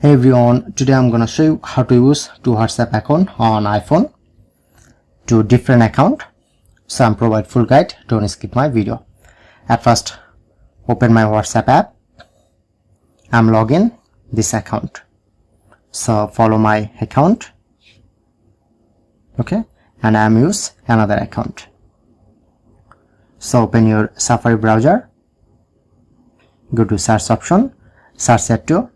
Hey everyone, today I'm gonna show you how to use two WhatsApp account on iPhone to different account. So I'm provide full guide, don't skip my video. At first, open my WhatsApp app. I'm login this account. So follow my account. Okay, and I'm use another account. So open your Safari browser. Go to search option, search it to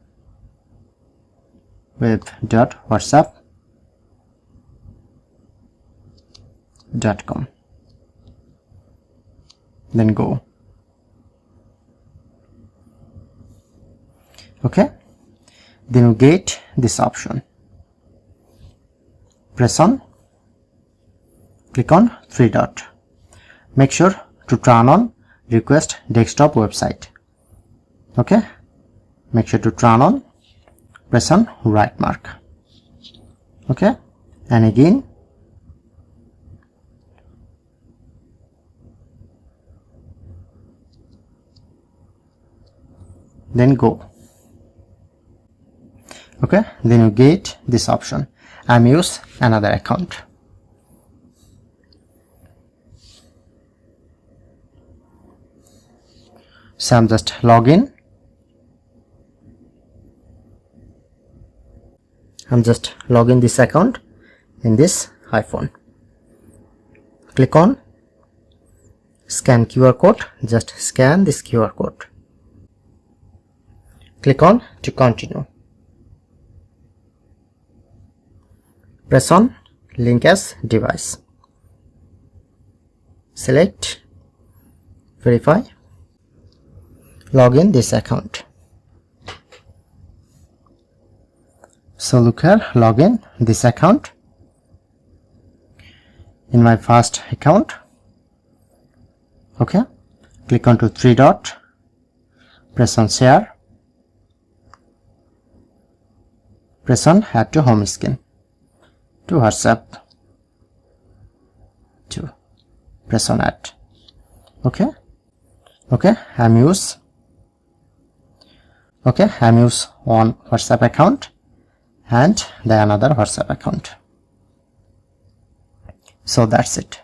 web.whatsapp.com. Then go. Okay, then you get this option. Press on, click on three dot. Make sure to turn on request desktop website. Okay, make sure to turn on. Press on right mark. Okay, and again then go. Okay, then you get this option. I'm use another account. So I'm just login. I'm just logging this account in this iPhone. Click on scan QR code. Just scan this QR code. Click on to continue. Press on link as device. Select verify. Log in this account. So look here, log in this account. In my first account. Okay, click on to three dot. Press on share. Press on add to home screen. To WhatsApp. To press on add. Okay. Okay, I'm use one WhatsApp account and the another WhatsApp account. So that's it.